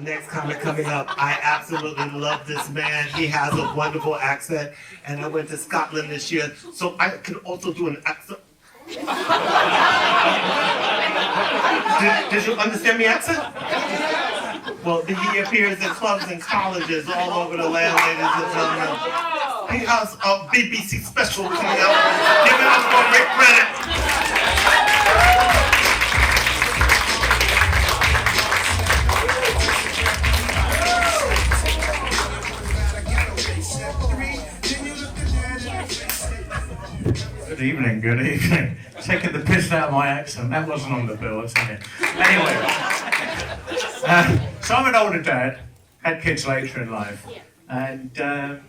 Next comic coming up. I absolutely love this man. He has a wonderful accent, and I went to Scotland this year, so I can also do an accent. Did you understand my accent? Well, he appears in clubs and colleges all over the land, ladies and gentlemen. He has a BBC special coming out. Give it up for Rick Bennett. Good evening, good evening. Taking the piss out of my accent, that wasn't on the bill, I tell you. Anyway, so I'm an older dad, had kids later in life, and the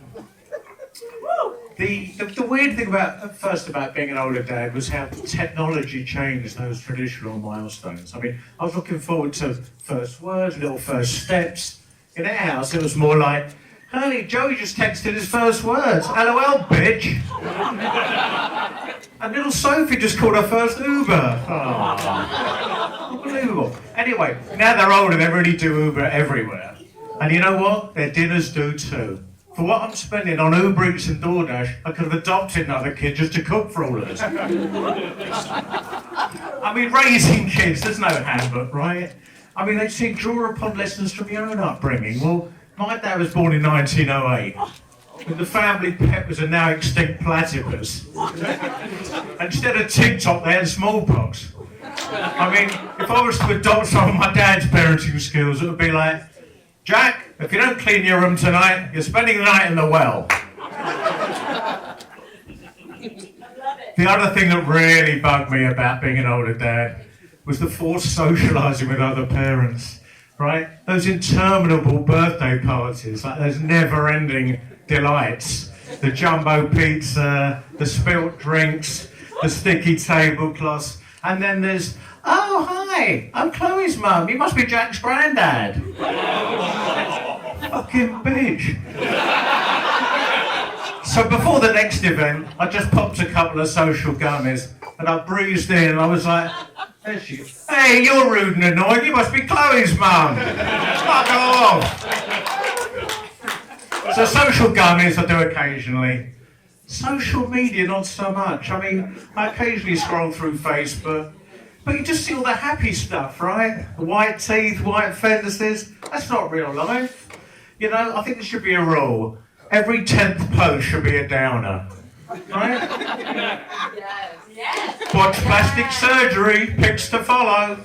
weird thing about being an older dad was how technology changed those traditional milestones. I mean, I was looking forward to first words, little first steps. In our house, it was more like, honey, Joey just texted his first words. LOL, bitch. And little Sophie just called her first Uber. Oh, unbelievable. Anyway, now they're older, they really do Uber everywhere. And you know what? Their dinners do too. For what I'm spending on Uber Eats and DoorDash, I could have adopted another kid just to cook for all of us. I mean, raising kids, there's no handbook, right? I mean, they say draw upon lessons from your own upbringing. Well, my dad was born in 1908. And the family pet was a now extinct platypus. Instead of TikTok, they had smallpox. I mean, if I was to adopt some of my dad's parenting skills, it would be like, Jack, if you don't clean your room tonight, you're spending the night in the well. The other thing that really bugged me about being an older dad was the forced socialising with other parents, right? Those interminable birthday parties, like those never-ending delights. The jumbo pizza, the spilt drinks, the sticky tablecloths, and then there's, oh, hi, I'm Chloe's mum, you must be Jack's granddad. Fucking bitch. So before the next event, I just popped a couple of social gummies, and I breezed in, and I was like, there she is. Hey, you're rude and annoying, you must be Chloe's mum. Fuck off. So social gummies I do occasionally. Social media, not so much. I mean, I occasionally scroll through Facebook, but you just see all the happy stuff, right? White teeth, white fences. That's not real life. You know, I think there should be a rule. Every 10th post should be a downer, right? Yes. Watch plastic surgery, pics to follow.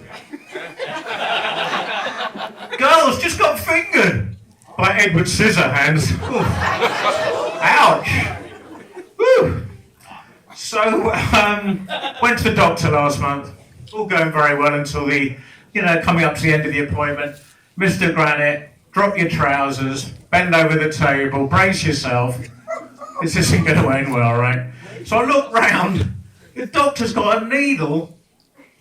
Girls just got fingered by Edward Scissorhands. Oof. Ouch. Woo. So, went to the doctor last month. All going very well until coming up to the end of the appointment. Mr. Granite, drop your trousers, bend over the table, brace yourself. This isn't going to end well, right? So I looked round. The doctor's got a needle,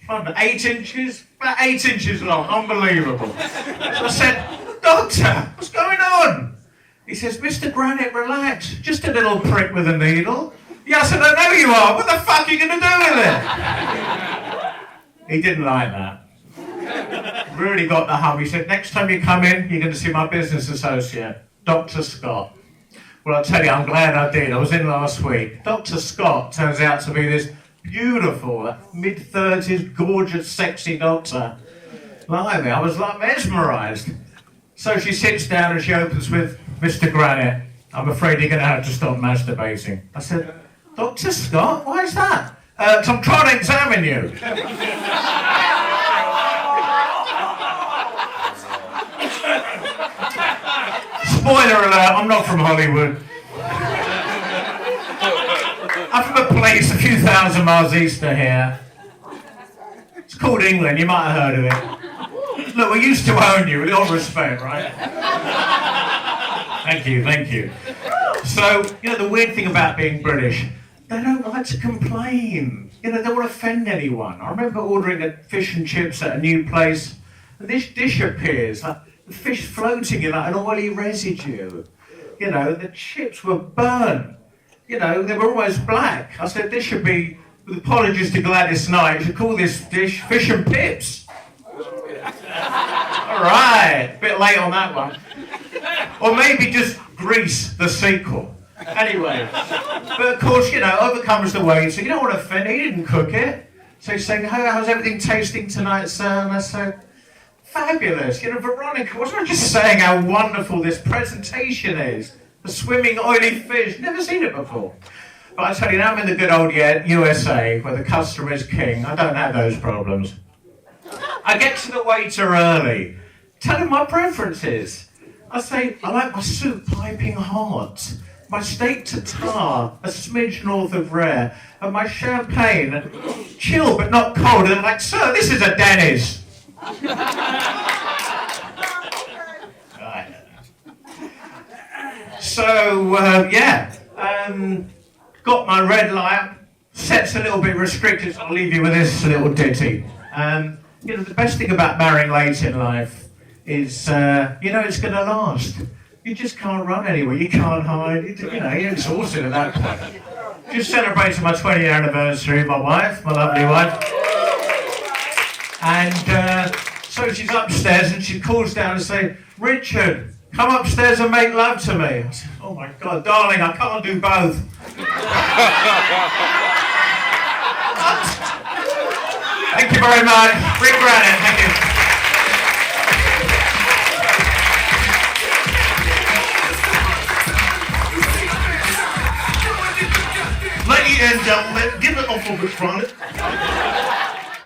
8 inches, about 8 inches long, unbelievable. So I said, Doctor, what's going on? He says, Mr. Granite, relax, just a little prick with a needle. Yeah, I said, I know you are, what the fuck are you going to do with it? He didn't like that. Really got the hum. He said, next time you come in, you're going to see my business associate, Dr. Scott. Well, I'll tell you, I'm glad I did. I was in last week. Dr. Scott turns out to be this beautiful, mid-30s, gorgeous, sexy doctor. Blimey, I was like mesmerised. So she sits down and she opens with, Mr. Granite, I'm afraid you're going to have to stop masturbating. I said, Dr. Scott, why is that? 'Cause I'm trying to examine you. Spoiler alert, I'm not from Hollywood. I'm from a place a few thousand miles east of here. It's called England, you might have heard of it. Look, we used to own you, with all respect, right? Thank you. So, the weird thing about being British, they don't like to complain. They don't want to offend anyone. I remember ordering a fish and chips at a new place, and this dish appears, like the fish floating in like an oily residue. The chips were burnt. They were almost black. I said, this should be, with apologies to Gladys Knight, you should call this dish fish and pips. Alright, bit late on that one. Or maybe just Grease, the sequel. Anyway, but of course, you know, over comes the waiter. You don't want to offend, he didn't cook it. So he's saying, "Hey, how's everything tasting tonight, sir?" And I said, "Fabulous. You know, Veronica, wasn't I just saying how wonderful this presentation is? The swimming oily fish, never seen it before." But I tell you, now I'm in the good old USA, where the customer is king. I don't have those problems. I get to the waiter early, tell him my preferences. I say, "I like my soup piping hot, my steak tartare, a smidge north of rare, and my champagne chill but not cold." And I'm like, "Sir, this is a Denny's." Right. So, got my red light, set's a little bit restricted, so I'll leave you with this little ditty. You know, the best thing about marrying late in life is, you know, it's going to last. You just can't run anywhere, you can't hide, you know, you're exhausted at that point. Just celebrating my 20th anniversary, my wife, my lovely wife. And so she's upstairs and she calls down and says, "Richard, come upstairs and make love to me." I said, "Oh my God, darling, I can't do both." Thank you very much. Rick Granite, thank you. Ladies and gentlemen, give it up for Rick Granite.